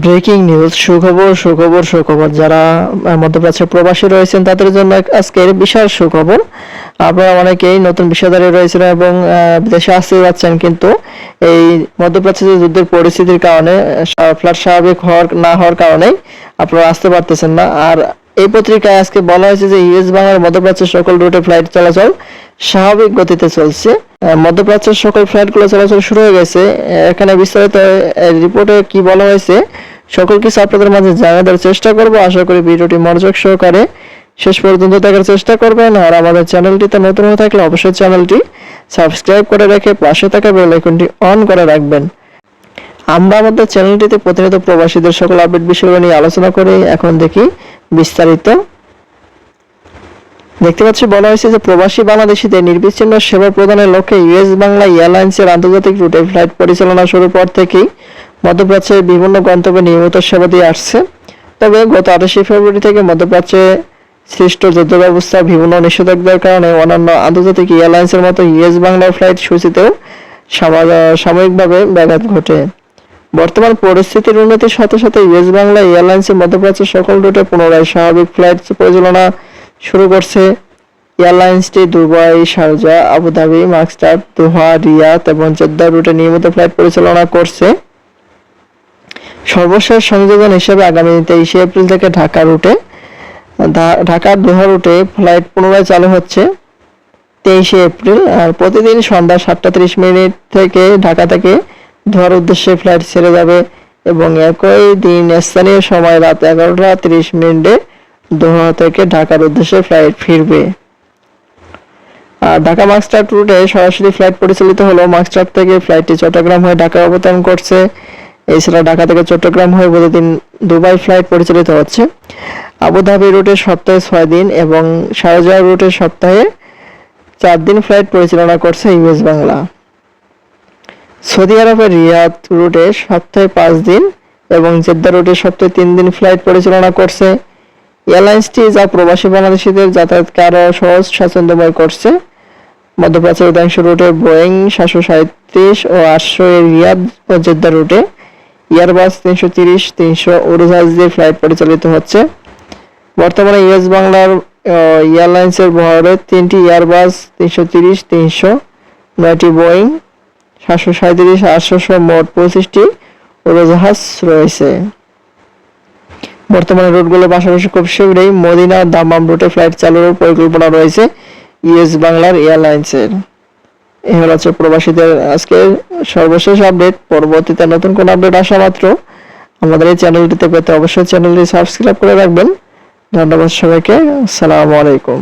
Breaking news, সুখবর যারা মধ্যপ্রাচ্যে প্রবাসী রয়েছেন তাদের জন্য আজকের বিশাল সুখবর। আপনারা অনেকেই নতুন বিষয়দারি রয়েছেন এবং বিদেশে আসতে যাচ্ছেন, কিন্তু এই মধ্যপ্রাচ্যে যে যুদ্ধের পরিস্থিতির কারণে ফ্লাইট স্বাভাবিক না হওয়ার কারণে আপনারা আসতে পারতেছেন না। আর এই পত্রিকায় আজকে বলা হয়েছে যে ইউএস বাংলার মধ্যপ্রাচ্যের সকল রুটে ফ্লাইট চলাচল স্বাভাবিক গতিতে চলছে। মধ্যপ্রাচ্যের সকল ফ্লাইটগুলো চলাচল শুরু হয়ে গেছে। এখানে বিস্তারিত রিপোর্টে কি বলা হয়েছে সকল কিছু আপনাদের মাঝে জানিয়ে দেওয়ার চেষ্টা করব। আশা করি ভিডিওটি মনোযোগ সহকারে শেষ পর্যন্ত দেখার চেষ্টা করবেন। আর আমাদের চ্যানেলটিতে নতুন হয়ে থাকলে অবশ্যই চ্যানেলটি সাবস্ক্রাইব করে রেখে পাশে থাকা বেল আইকনটি অন করে রাখবেন। আমরা আমাদের চ্যানেলটিতে প্রতিনিয়ত প্রবাসীদের সকল আপডেট বিষয়গুলো নিয়ে আলোচনা করি। এখন দেখি বিস্তারিত। দেখতে পাচ্ছি বলা হয়েছে যে প্রবাসী বাংলাদেশিদের নির্বিচ্ছিন্ন সেবা প্রদানের লক্ষ্যে ইউএস বাংলা এয়ারলাইন্সের আন্তর্জাতিক রুটে ফ্লাইট পরিচালনা শুরুর পর থেকেই মধ্যপ্রাচ্যের বিভিন্ন গন্তব্যে নিয়মিত সেবা দিয়ে আসছে। তবে গত 28 ফেব্রুয়ারি থেকে মধ্যপ্রাচ্যে সৃষ্ট যুদ্ধ ব্যবস্থা বিভিন্ন নিষেধাজ্ঞার কারণে অন্যান্য আন্তর্জাতিক এয়ারলাইন্সের মতো ইউএস বাংলার ফ্লাইট সূচিতেও সাময়িকভাবে ব্যাঘাত ঘটে। বর্তমান পরিস্থিতির উন্নতির সাথে সাথে ইউএস বাংলা এয়ারলাইন্সের মধ্যপ্রাচ্যের সকল রুটে পুনরায় স্বাভাবিক ফ্লাইট পরিচালনা শুরু করছে। এয়ারলাইন্সটি দুবাই, শারজা, আবুধাবি, মাস্কাট, দোহা, রিয়াদ এবং জেদ্দা রুটে নিয়মিত ফ্লাইট পরিচালনা করছে। সর্বশেষ সংযোজন হিসেবে আগামী 23 এপ্রিল থেকে ঢাকা দোহা রুটে ফ্লাইট পুনরায় চালু হচ্ছে 23 এপ্রিল। আর প্রতিদিন সন্ধ্যা 7:30 থেকে ঢাকা থেকে দোহার উদ্দেশ্যে ফ্লাইট ছেড়ে যাবে এবং একই দিন স্থানীয় সময় রাত 11:30 দোহা থেকে ঢাকার উদ্দেশ্যে ফ্লাইট ফিরবে। আর ঢাকা মাস্কাট রুটে সরাসরি ফ্লাইট পরিচালিত হলো। মাস্কাট থেকে ফ্লাইটটি চট্টগ্রাম হয়ে ঢাকা অবতরণ করছে। এছাড়া ঢাকা থেকে চট্টগ্রাম হয়ে প্রতিদিন দুবাই ফ্লাইট পরিচালিত হচ্ছে। আবুধাবি রুটে সপ্তাহে 6 দিন এবং শারজা রুটে সপ্তাহে 4 দিন ফ্লাইট পরিচালনা করছে ইউএস বাংলা। সৌদি আরবের রিয়াদ রুটে সপ্তাহে 5 দিন এবং জেদ্দা রুটে সপ্তাহে 3 দিন ফ্লাইট পরিচালনা করছে। এয়ারলাইন্সটি যা প্রবাসী বাংলাদেশিদের যাতায়াতকে আরও সহজ স্বাচ্ছন্দ্যময় করছে। মধ্যপ্রাচ্যের অধিকাংশ রুটে বোয়িং 737 ও 800 এর রিয়াদ ও জেদ্দা রুটে এয়ারবাস 330-300 উড়োজাহাজ দিয়ে ফ্লাইট পরিচালিত হচ্ছে। বর্তমানে ইউএস বাংলার এয়ারলাইন্সের বহরে 3টি এয়ারবাস 330-300, 9টি বোয়িং 737-800 সহ মোট 25টি উড়োজাহাজ রয়েছে। বর্তমানে রুটগুলোর পাশাপাশি খুব শীঘ্রই মদিনা ও দাম্মাম রুটে ফ্লাইট চালুর পরিকল্পনা রয়েছে ইউএস বাংলার এয়ারলাইন্সের। এই হচ্ছে প্রবাসীদের আজকের সর্বশেষ আপডেট। পরবর্তীতে নতুন কোন আপডেট আসা মাত্র আমাদের এই চ্যানেলটিতে পেতে অবশ্যই চ্যানেলটি সাবস্ক্রাইব করে রাখবেন। ধন্যবাদ সবাইকে। আসসালামু আলাইকুম।